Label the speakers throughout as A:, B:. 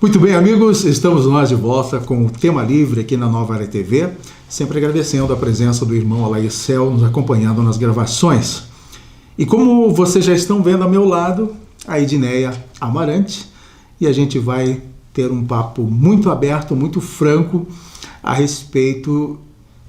A: Muito bem, amigos, estamos nós de volta com o Tema Livre aqui na Nova Era TV, sempre agradecendo a presença do irmão Alaicel nos acompanhando nas gravações. E como vocês já estão vendo ao meu lado, a Edneia Amarante, e a gente vai ter um papo muito aberto, muito franco a respeito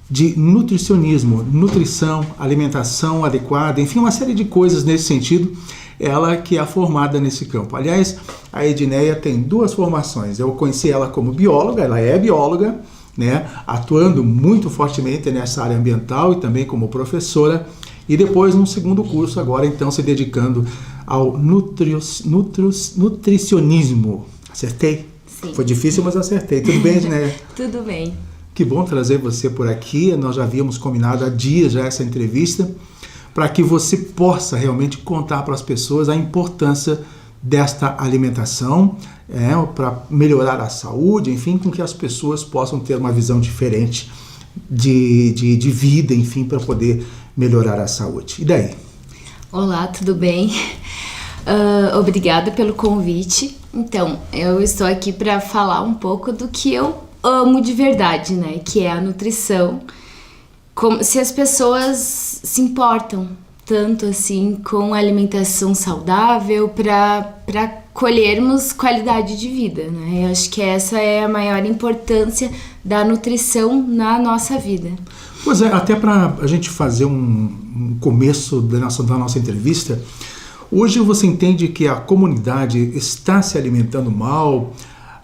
A: de nutricionismo, nutrição, alimentação adequada, enfim, uma série de coisas nesse sentido. Ela que é formada nesse campo. Aliás, a Edneia tem duas formações. Eu conheci ela como bióloga, ela é bióloga, né, atuando muito fortemente nessa área ambiental e também como professora. E depois, num segundo curso, agora então se dedicando ao nutricionismo. Acertei?
B: Sim.
A: Foi difícil, mas acertei. Tudo bem, Edneia?
B: Tudo bem.
A: Que bom trazer você por aqui. Nós já havíamos combinado há dias já essa entrevista, para que você possa realmente contar para as pessoas a importância desta alimentação, para melhorar a saúde, enfim, com que as pessoas possam ter uma visão diferente de vida, enfim, para poder melhorar a saúde. E daí?
B: Olá, tudo bem? Obrigada pelo convite. Então, eu estou aqui para falar um pouco do que eu amo de verdade, né? Que é a nutrição. Como se as pessoas se importam tanto assim com a alimentação saudável para colhermos qualidade de vida, né? Eu acho que essa é a maior importância da nutrição na nossa vida.
A: Pois é, até para a gente fazer um começo da nossa entrevista, hoje você entende que a comunidade está se alimentando mal,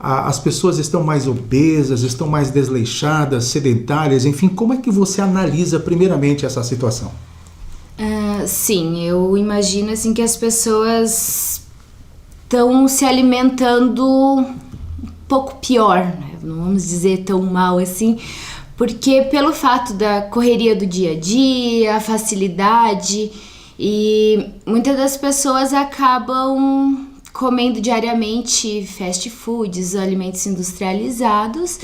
A: as pessoas estão mais obesas, estão mais desleixadas, sedentárias, enfim, como é que você analisa primeiramente essa situação?
B: Sim, eu imagino assim que as pessoas estão se alimentando um pouco pior, né? Não vamos dizer tão mal assim, porque pelo fato da correria do dia a dia, a facilidade, e muitas das pessoas acabam comendo diariamente fast foods, alimentos industrializados,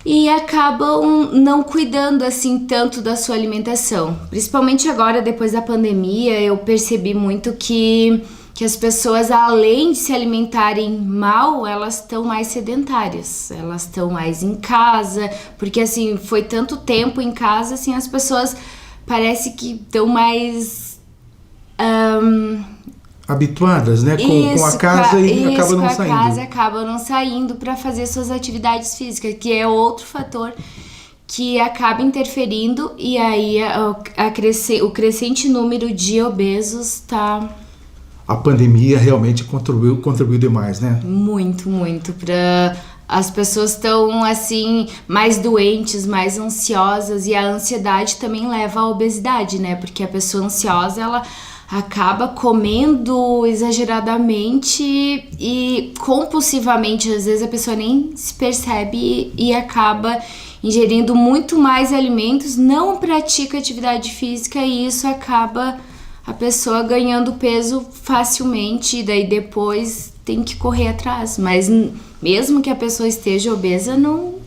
B: e acabam não cuidando assim tanto da sua alimentação. Principalmente agora, depois da pandemia, eu percebi muito que as pessoas, além de se alimentarem mal, elas estão mais sedentárias, elas estão mais em casa, porque assim, foi tanto tempo em casa, assim, as pessoas parece que estão mais
A: habituadas, né, com a casa e acabam não saindo.
B: A casa acaba não saindo para fazer suas atividades físicas, que é outro fator que acaba interferindo, e aí o crescente número de obesos está...
A: A pandemia realmente contribuiu demais, né?
B: Muito, muito. As pessoas estão assim mais doentes, mais ansiosas, e a ansiedade também leva à obesidade, né? Porque a pessoa ansiosa, ela acaba comendo exageradamente e compulsivamente, às vezes a pessoa nem se percebe e acaba ingerindo muito mais alimentos, não pratica atividade física, e isso acaba a pessoa ganhando peso facilmente, e daí depois tem que correr atrás. Mas mesmo que a pessoa esteja obesa, não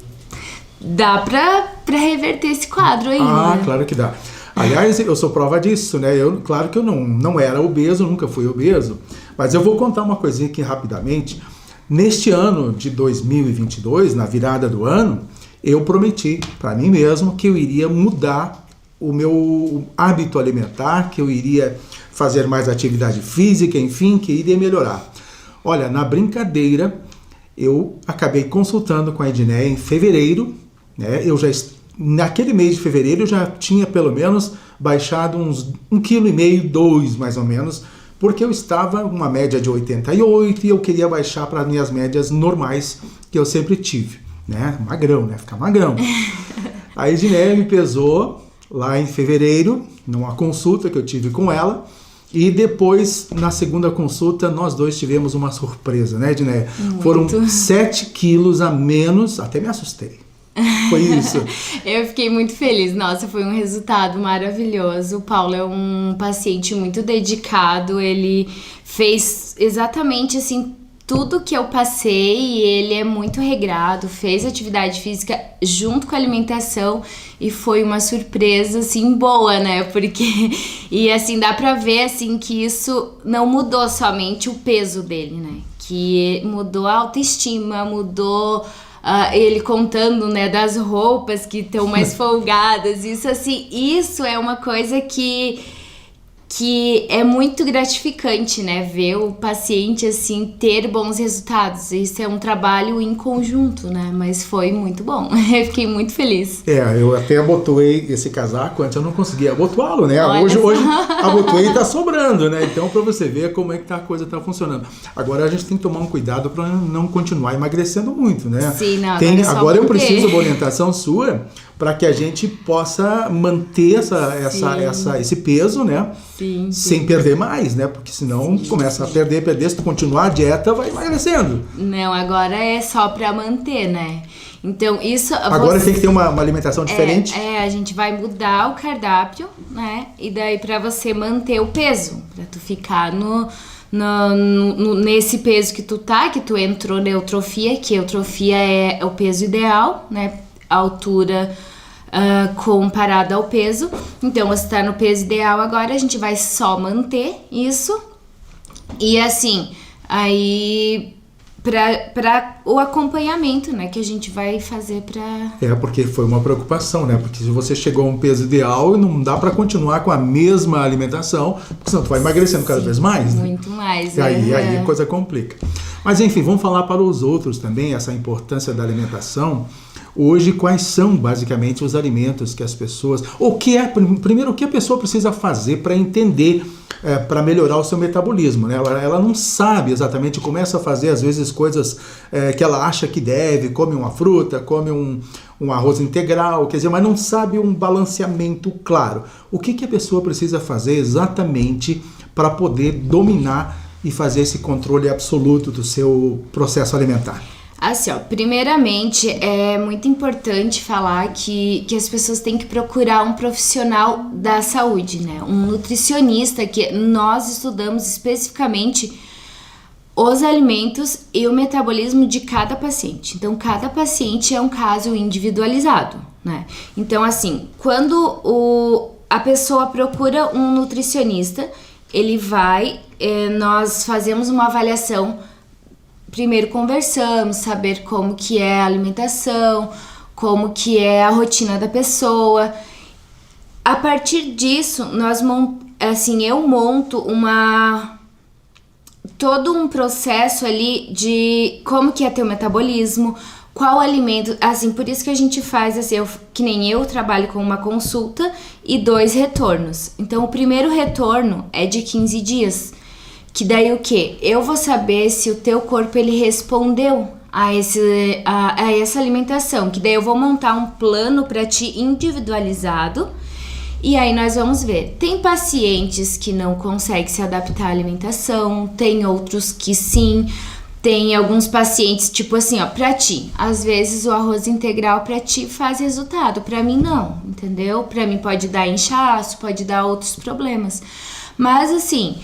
B: dá pra reverter esse quadro ainda.
A: Ah, claro que dá. Aliás, eu sou prova disso, né? Claro que eu não era obeso, nunca fui obeso, mas eu vou contar uma coisinha aqui rapidamente. Neste ano de 2022, na virada do ano, eu prometi para mim mesmo que eu iria mudar o meu hábito alimentar, que eu iria fazer mais atividade física, enfim, que iria melhorar. Olha, na brincadeira, eu acabei consultando com a Edneia em fevereiro, né? Naquele mês de fevereiro eu já tinha pelo menos baixado uns 1,5 kg, 2 mais ou menos, porque eu estava uma média de 88 e eu queria baixar para as minhas médias normais que eu sempre tive, né? Magrão, né? Ficar magrão. A Edneia me pesou lá em fevereiro, numa consulta que eu tive com ela, e depois, na segunda consulta, nós dois tivemos uma surpresa, né, Edneia? Foram 7 quilos a menos, até me assustei. Foi isso.
B: Eu fiquei muito feliz. Nossa, foi um resultado maravilhoso. O Paulo é um paciente muito dedicado. Ele fez exatamente assim tudo que eu passei, ele é muito regrado, fez atividade física junto com a alimentação e foi uma surpresa, assim, boa, né? Porque, e assim, dá pra ver, assim, que isso não mudou somente o peso dele, né? Que mudou a autoestima, mudou ele contando, né, das roupas que estão mais folgadas. Isso, assim, isso é uma coisa que é muito gratificante, né? Ver o paciente, assim, ter bons resultados. Isso é um trabalho em conjunto, né? Mas foi muito bom. Eu fiquei muito feliz.
A: Eu até abotoei esse casaco, antes eu não conseguia abotoá-lo, né?
B: Olha
A: Hoje
B: só.
A: abotoei e tá sobrando, né? Então, pra você ver como é que a coisa tá funcionando. Agora a gente tem que tomar um cuidado pra não continuar emagrecendo muito, né?
B: Sim, não,
A: agora eu
B: manter.
A: preciso de uma orientação sua para que a gente possa manter esse peso, né?
B: Sim.
A: Sem perder mais, né? Porque senão começa a perder. Se tu continuar a dieta, vai emagrecendo.
B: Não, agora é só pra manter, né? Então, isso...
A: Agora tem que ter uma alimentação diferente.
B: A gente vai mudar o cardápio, né? E daí pra você manter o peso, pra tu ficar nesse peso que tu tá, que tu entrou na eutrofia, que eutrofia é o peso ideal, né? A altura comparada ao peso. Então, você tá no peso ideal agora, a gente vai só manter isso. E assim, aí... Para o acompanhamento, né, que a gente vai fazer para...
A: Porque foi uma preocupação, né? Porque se você chegou a um peso ideal, não dá para continuar com a mesma alimentação, porque senão tu vai emagrecendo cada vez mais, né?
B: Muito mais.
A: E aí a coisa complica. Mas enfim, vamos falar para os outros também, essa importância da alimentação. Hoje, quais são basicamente os alimentos que as pessoas... Primeiro, o que a pessoa precisa fazer para entender, para melhorar o seu metabolismo, né? Ela não sabe exatamente, começa a fazer às vezes coisas que ela acha que deve, come uma fruta, come um arroz integral, quer dizer, mas não sabe um balanceamento claro. O que a pessoa precisa fazer exatamente para poder dominar e fazer esse controle absoluto do seu processo alimentar?
B: Assim, primeiramente é muito importante falar que as pessoas têm que procurar um profissional da saúde, né? Um nutricionista, que nós estudamos especificamente os alimentos e o metabolismo de cada paciente. Então, cada paciente é um caso individualizado, né? Então, assim, quando a pessoa procura um nutricionista, ele vai, nós fazemos uma avaliação. Primeiro conversamos, saber como que é a alimentação, como que é a rotina da pessoa. A partir disso, eu monto todo um processo ali de como que é teu metabolismo, qual alimento, assim, por isso que a gente faz assim, que nem eu trabalho com uma consulta e 2 retornos. Então, o primeiro retorno é de 15 dias. Que daí o quê? Eu vou saber se o teu corpo ele respondeu a essa alimentação. Que daí eu vou montar um plano para ti individualizado. E aí nós vamos ver. Tem pacientes que não conseguem se adaptar à alimentação. Tem outros que sim. Tem alguns pacientes, tipo assim, pra ti. Às vezes o arroz integral pra ti faz resultado. Pra mim não, entendeu? Pra mim pode dar inchaço, pode dar outros problemas. Mas assim...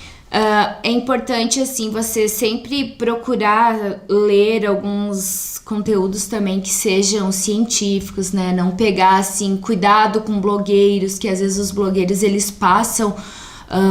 B: é importante, assim, você sempre procurar ler alguns conteúdos também que sejam científicos, né? Não pegar, assim, cuidado com blogueiros, que às vezes os blogueiros, eles passam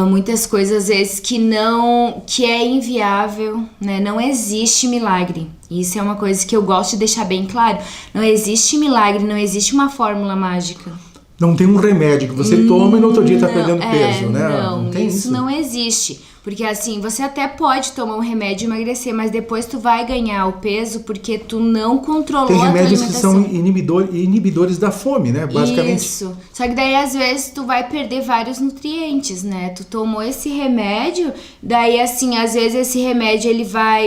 B: muitas coisas, às vezes, que é inviável, né? Não existe milagre. Isso é uma coisa que eu gosto de deixar bem claro. Não existe milagre, não existe uma fórmula mágica.
A: Não tem um remédio que você toma e no outro dia tá perdendo peso, né?
B: Não tem isso não existe. Porque assim, você até pode tomar um remédio e emagrecer, mas depois tu vai ganhar o peso porque tu não controlou a tua alimentação.
A: Tem remédios que são inibidores da fome, né? Basicamente.
B: Isso. Só que daí às vezes tu vai perder vários nutrientes, né? Tu tomou esse remédio, daí assim, às vezes esse remédio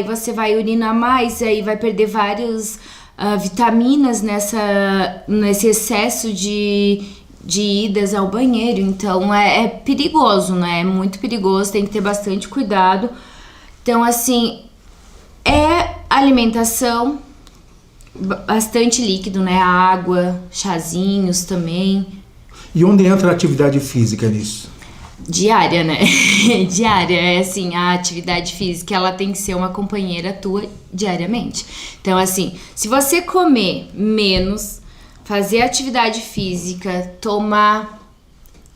B: você vai urinar mais, aí vai perder vários vitaminas nesse excesso de idas ao banheiro. Então é perigoso, né? É muito perigoso, tem que ter bastante cuidado. Então, assim, alimentação, bastante líquido, né? Água, chazinhos também.
A: E onde entra a atividade física nisso?
B: Diária, né? Diária, é assim, a atividade física, ela tem que ser uma companheira tua diariamente. Então, assim, se você comer menos, fazer atividade física, tomar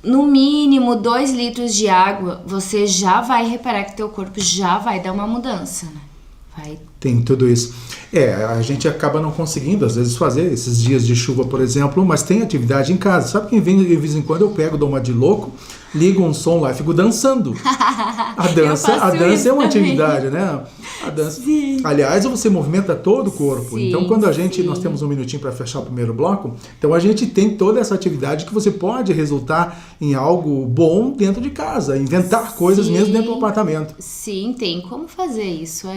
B: no mínimo 2 litros de água, você já vai reparar que teu corpo já vai dar uma mudança, né?
A: Tem tudo isso. A gente acaba não conseguindo, às vezes, fazer esses dias de chuva, por exemplo, mas tem atividade em casa. Sabe quem vem de vez em quando eu pego, dou uma de louco, ligo um som lá e fico dançando. A dança é uma atividade, né? A dança. Sim. Aliás, você movimenta todo o corpo. Sim, então, quando nós temos um minutinho para fechar o primeiro bloco, então a gente tem toda essa atividade que você pode resultar em algo bom dentro de casa, inventar coisas mesmo dentro do apartamento.
B: Sim, tem como fazer isso.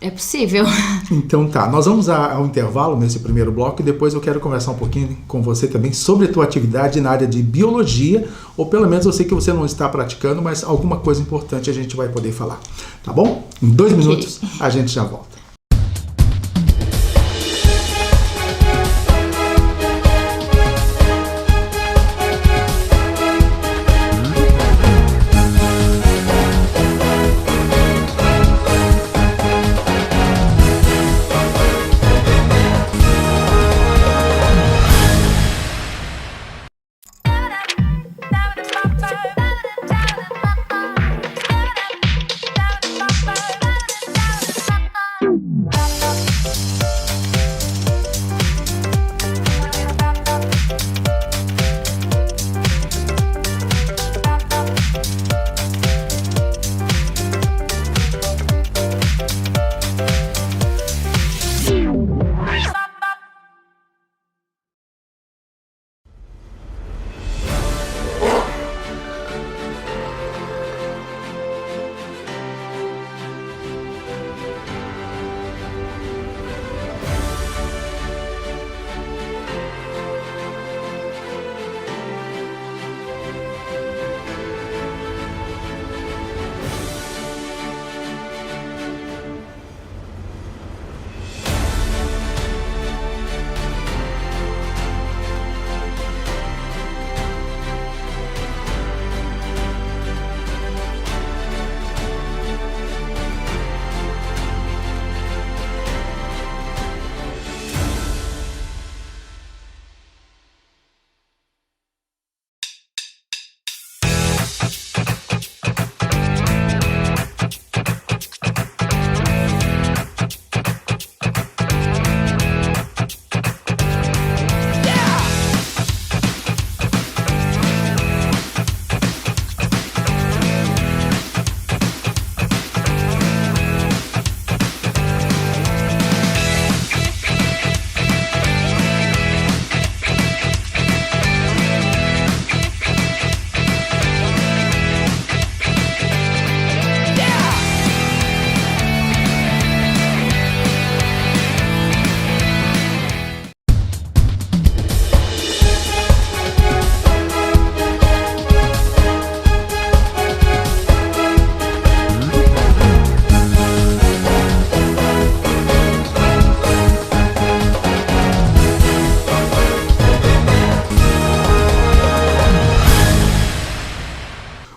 B: É possível.
A: Então tá, nós vamos ao intervalo nesse primeiro bloco e depois eu quero conversar um pouquinho com você também sobre a tua atividade na área de biologia, ou pelo menos eu sei que você não está praticando, mas alguma coisa importante a gente vai poder falar, tá bom? Em 2 minutos a gente já volta.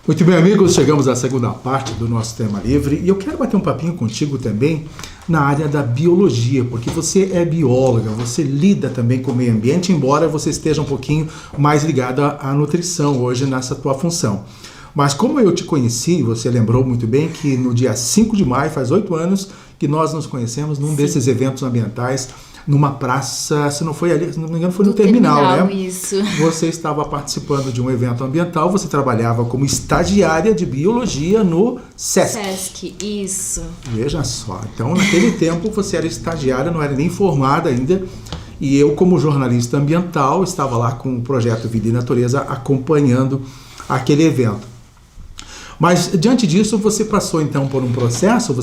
A: Muito bem, amigos, chegamos à segunda parte do nosso tema livre e eu quero bater um papinho contigo também na área da biologia, porque você é bióloga, você lida também com o meio ambiente, embora você esteja um pouquinho mais ligada à nutrição hoje nessa tua função. Mas como eu te conheci, você lembrou muito bem que no dia 5 de maio, faz 8 anos, que nós nos conhecemos num desses eventos ambientais, numa praça, se não foi ali, se não me engano, foi no terminal, né?
B: Isso.
A: Você estava participando de um evento ambiental, você trabalhava como estagiária de biologia no SESC.
B: SESC, isso.
A: Veja só, então naquele tempo você era estagiária, não era nem formada ainda, e eu como jornalista ambiental estava lá com o projeto Vida e Natureza acompanhando aquele evento. Mas diante disso você passou então por um processo,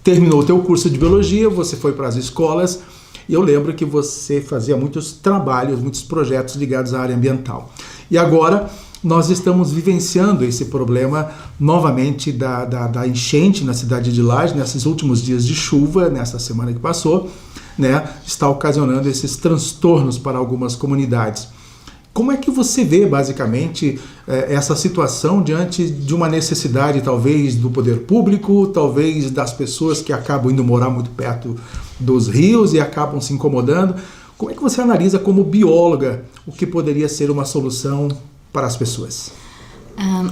A: terminou o teu curso de biologia, você foi para as escolas, e eu lembro que você fazia muitos trabalhos, muitos projetos ligados à área ambiental. E agora nós estamos vivenciando esse problema novamente da enchente na cidade de Lages, nesses últimos dias de chuva, nessa semana que passou, né, está ocasionando esses transtornos para algumas comunidades. Como é que você vê, basicamente, essa situação diante de uma necessidade, talvez, do poder público, talvez das pessoas que acabam indo morar muito perto dos rios e acabam se incomodando? Como é que você analisa, como bióloga, o que poderia ser uma solução para as pessoas?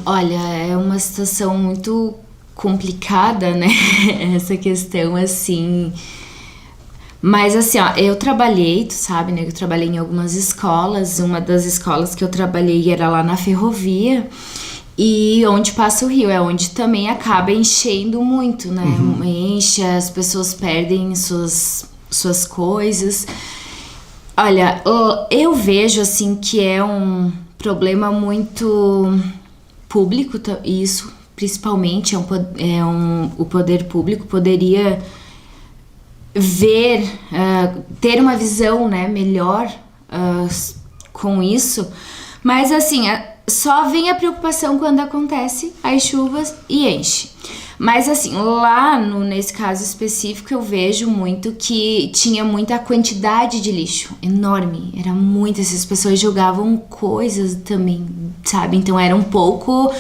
B: Olha, é uma situação muito complicada, né? Essa questão, assim... Mas assim, ó, eu trabalhei, tu sabe, né? Eu trabalhei em algumas escolas. Uma das escolas que eu trabalhei era lá na ferrovia. E onde passa o rio, é onde também acaba enchendo muito, né? Enche, as pessoas perdem suas coisas. Olha, eu vejo assim que é um problema muito público, isso principalmente o poder público poderia ver, ter uma visão, né, melhor com isso, mas assim, só vem a preocupação quando acontece as chuvas e enche. Mas assim, lá nesse caso específico eu vejo muito que tinha muita quantidade de lixo, enorme, era muito, essas pessoas jogavam coisas também, sabe, então era um pouco...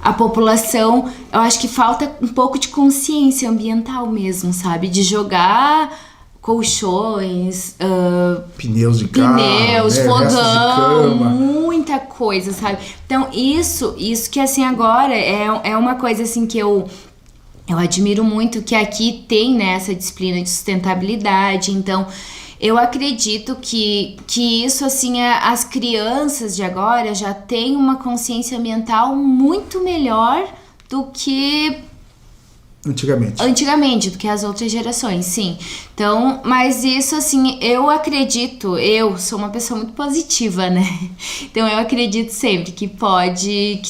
B: A população, eu acho que falta um pouco de consciência ambiental mesmo, sabe? De jogar colchões,
A: pneus de carro, né?
B: Fogão, muita coisa, sabe? Então, isso que assim agora é uma coisa assim que eu admiro muito, que aqui tem, né, essa disciplina de sustentabilidade, então... Eu acredito que isso, assim, as crianças de agora já têm uma consciência ambiental muito melhor do que... Antigamente, do que as outras gerações, sim. Então, mas isso, assim, eu sou uma pessoa muito positiva, né? Então, eu acredito sempre que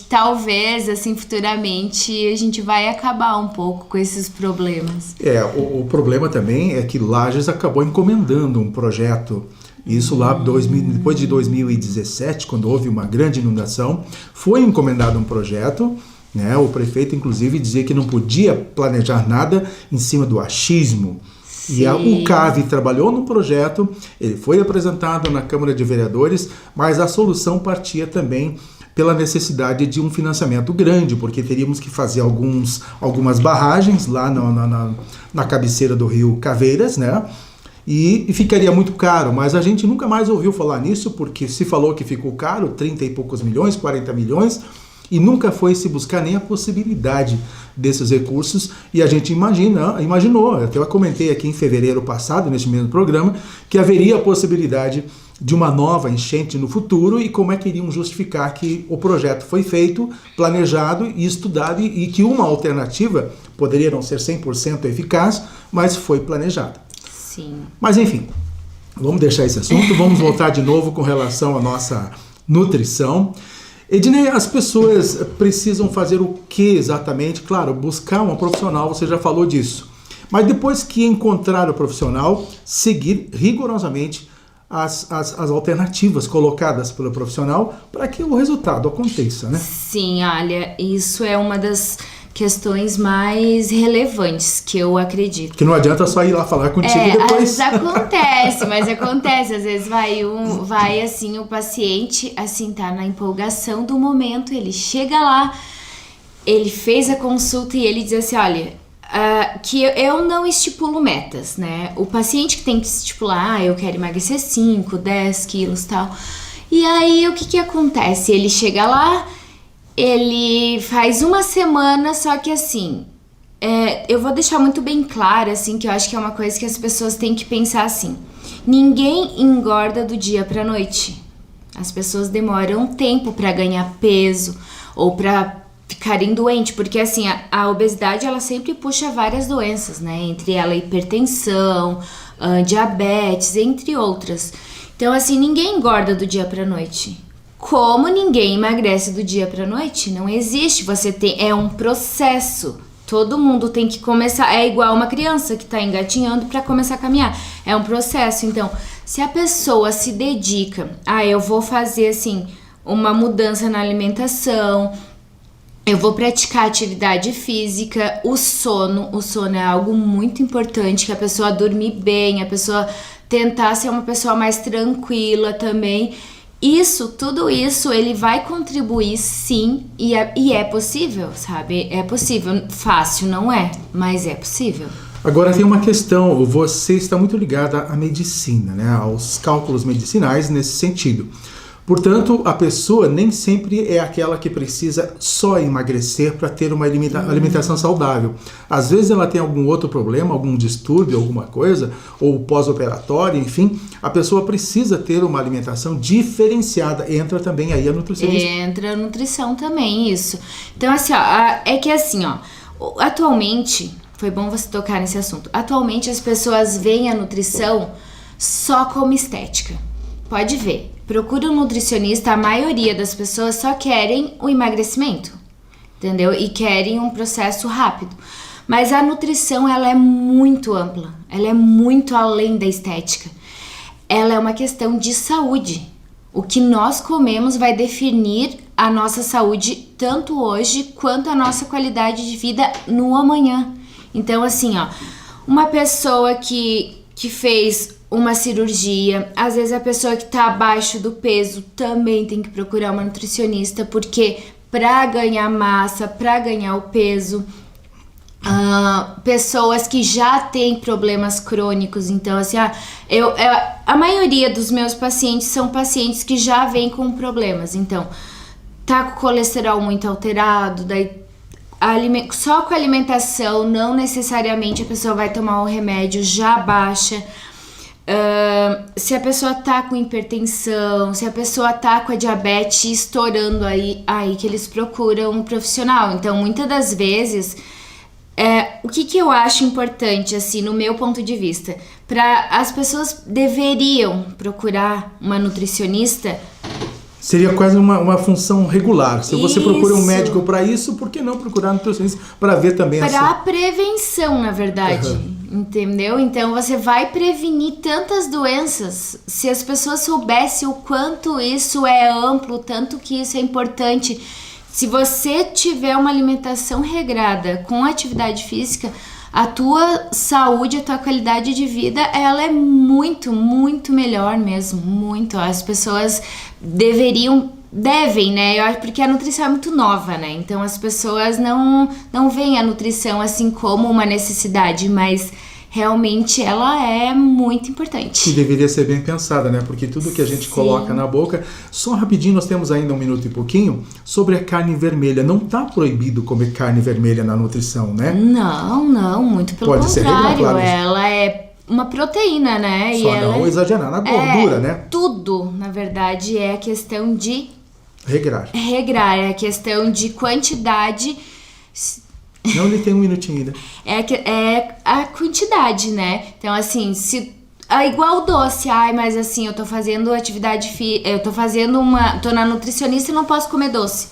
B: talvez, assim, futuramente a gente vai acabar um pouco com esses problemas.
A: O problema também é que Lages acabou encomendando um projeto, isso lá depois de 2017, quando houve uma grande inundação, foi encomendado um projeto, né? O prefeito, inclusive, dizia que não podia planejar nada em cima do achismo. Sim. E o CAV trabalhou no projeto, ele foi apresentado na Câmara de Vereadores, mas a solução partia também pela necessidade de um financiamento grande, porque teríamos que fazer algumas barragens lá na cabeceira do rio Caveiras, né? E ficaria muito caro, mas a gente nunca mais ouviu falar nisso, porque se falou que ficou caro, 30 e poucos milhões, 40 milhões, e nunca foi se buscar nem a possibilidade desses recursos, e a gente imaginou, até eu comentei aqui em fevereiro passado, neste mesmo programa, que haveria a possibilidade de uma nova enchente no futuro, e como é que iriam justificar que o projeto foi feito, planejado e estudado, e que uma alternativa poderia não ser 100% eficaz, mas foi planejada.
B: Sim.
A: Mas enfim, vamos deixar esse assunto, vamos voltar de novo com relação à nossa nutrição. Ednei, as pessoas precisam fazer o que exatamente? Claro, buscar uma profissional, você já falou disso. Mas depois que encontrar o profissional, seguir rigorosamente as alternativas colocadas pelo profissional para que o resultado aconteça, né?
B: Sim, olha, isso é uma das questões mais relevantes que eu acredito.
A: Que não adianta só ir lá falar contigo e depois...
B: Mas acontece, às vezes vai assim, o paciente, assim, tá na empolgação do momento, ele chega lá, ele fez a consulta e ele diz assim, olha, que eu não estipulo metas, né? O paciente que tem que estipular, eu quero emagrecer 5, 10 quilos e tal. E aí, o que acontece? Ele chega lá, ele faz uma semana, só que assim, eu vou deixar muito bem claro, assim, que eu acho que é uma coisa que as pessoas têm que pensar assim. Ninguém engorda do dia pra noite. As pessoas demoram tempo pra ganhar peso ou pra ficarem doentes, porque assim, a obesidade, ela sempre puxa várias doenças, né? Entre elas hipertensão, diabetes, entre outras. Então assim, ninguém engorda do dia pra noite. Como ninguém emagrece do dia pra noite? Não existe. É um processo. Todo mundo tem que começar. É igual uma criança que tá engatinhando para começar a caminhar. É um processo. Então, se a pessoa se dedica, eu vou fazer assim uma mudança na alimentação, eu vou praticar atividade física, o sono é algo muito importante, que a pessoa dormir bem, a pessoa tentar ser uma pessoa mais tranquila também. Tudo isso, ele vai contribuir sim, e é possível, sabe? É possível. Fácil não é, mas é possível.
A: Agora tem uma questão, você está muito ligada à medicina, né? Aos cálculos medicinais nesse sentido. Portanto, a pessoa nem sempre é aquela que precisa só emagrecer para ter uma alimentação saudável. Às vezes ela tem algum outro problema, algum distúrbio, alguma coisa, ou pós-operatório, enfim, a pessoa precisa ter uma alimentação diferenciada. Entra também aí a nutricionista.
B: Entra a nutrição também, isso. Então, assim, ó, é que assim, ó, atualmente, foi bom você tocar nesse assunto, atualmente as pessoas veem a nutrição só como estética. Pode ver. Procura um nutricionista, a maioria das pessoas só querem o emagrecimento, entendeu? E querem um processo rápido. Mas a nutrição, ela é muito ampla, ela é muito além da estética. Ela é uma questão de saúde. O que nós comemos vai definir a nossa saúde tanto hoje quanto a nossa qualidade de vida no amanhã. Então, assim, ó, uma pessoa que fez uma cirurgia, às vezes a pessoa que tá abaixo do peso também tem que procurar uma nutricionista, porque para ganhar massa, para ganhar o peso, pessoas que já têm problemas crônicos, então assim, a maioria dos meus pacientes são pacientes que já vêm com problemas, então tá com o colesterol muito alterado, daí só com a alimentação, não necessariamente a pessoa vai tomar o remédio, já baixa. Se a pessoa tá com hipertensão, se a pessoa tá com a diabetes estourando aí que eles procuram um profissional. Então, muitas das vezes, o que eu acho importante, assim, no meu ponto de vista, as pessoas deveriam procurar uma nutricionista.
A: Seria quase uma função regular. Se você procura um médico para isso, por que não procurar um nutricionista para ver também
B: para prevenção, na verdade, entendeu? Então você vai prevenir tantas doenças. Se as pessoas soubessem o quanto isso é amplo, tanto que isso é importante. Se você tiver uma alimentação regrada com atividade física, a tua saúde, a tua qualidade de vida, ela é muito, muito melhor mesmo, muito. As pessoas devem, né? Porque a nutrição é muito nova, né? Então as pessoas não veem a nutrição assim como uma necessidade, mas realmente ela é muito importante.
A: E deveria ser bem pensada, né? Porque tudo que a gente coloca na boca... Só rapidinho, nós temos ainda 1 minuto e pouquinho, sobre a carne vermelha. Não está proibido comer carne vermelha na nutrição, né?
B: Não, muito pelo
A: contrário.
B: Ser regular, claro. Ela é uma proteína, né?
A: Só
B: e
A: não exagerar na gordura, né?
B: Tudo, na verdade, é a questão de...
A: Regrar,
B: é a questão de quantidade...
A: Não, ele tem 1 minutinho ainda.
B: É a quantidade, né? Então, assim, igual doce. Mas assim, eu tô fazendo atividade tô na nutricionista e não posso comer doce.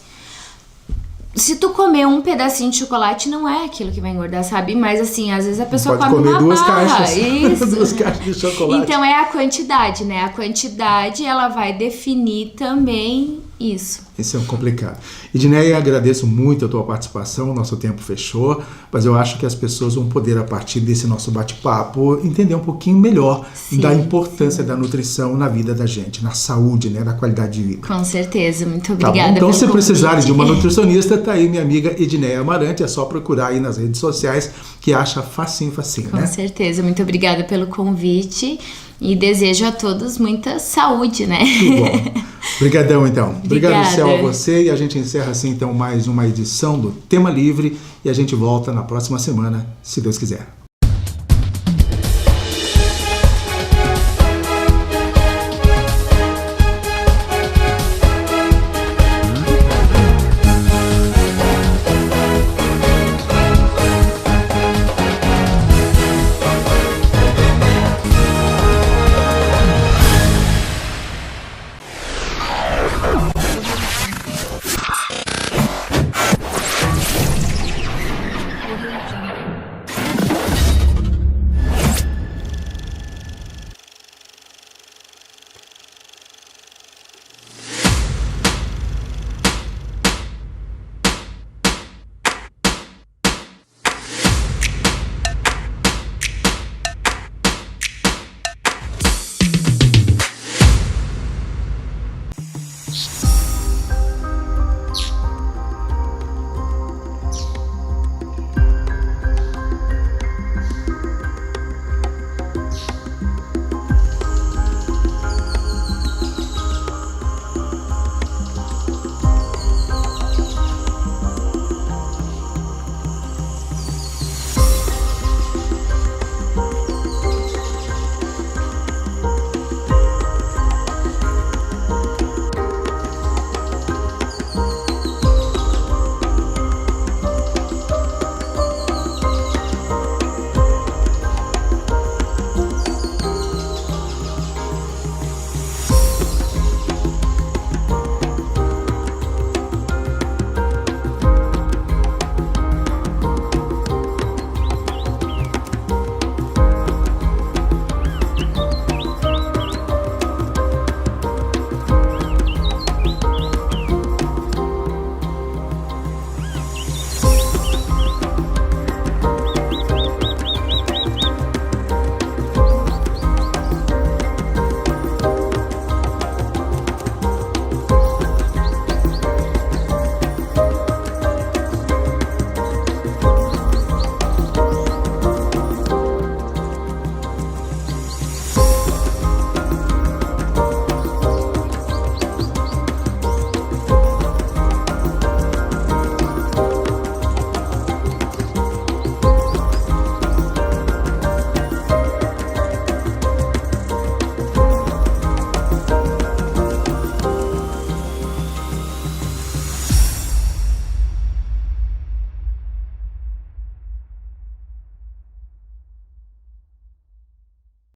B: Se tu comer um pedacinho de chocolate, não é aquilo que vai engordar, sabe? Mas assim, às vezes a pessoa
A: pode
B: come
A: comer
B: uma
A: duas
B: barra.
A: caixas.
B: Isso.
A: 2 caixas de chocolate.
B: Então é a quantidade, né? A quantidade, ela vai definir também isso.
A: Isso é complicado. Edneia, agradeço muito a tua participação, nosso tempo fechou, mas eu acho que as pessoas vão poder, a partir desse nosso bate-papo, entender um pouquinho melhor da importância da nutrição na vida da gente, na saúde, né, na qualidade de vida.
B: Com certeza, muito obrigada.
A: Tá bom? Então, se
B: convite.
A: Precisarem de uma nutricionista, tá aí minha amiga Edneia Amarante, é só procurar aí nas redes sociais, que acha facinho,
B: Com
A: né?
B: certeza, muito obrigada pelo convite e desejo a todos muita saúde, né?
A: Que bom. Obrigadão, então. Obrigado, Céu, a você. E a gente encerra assim, então, mais uma edição do Tema Livre. E a gente volta na próxima semana, se Deus quiser.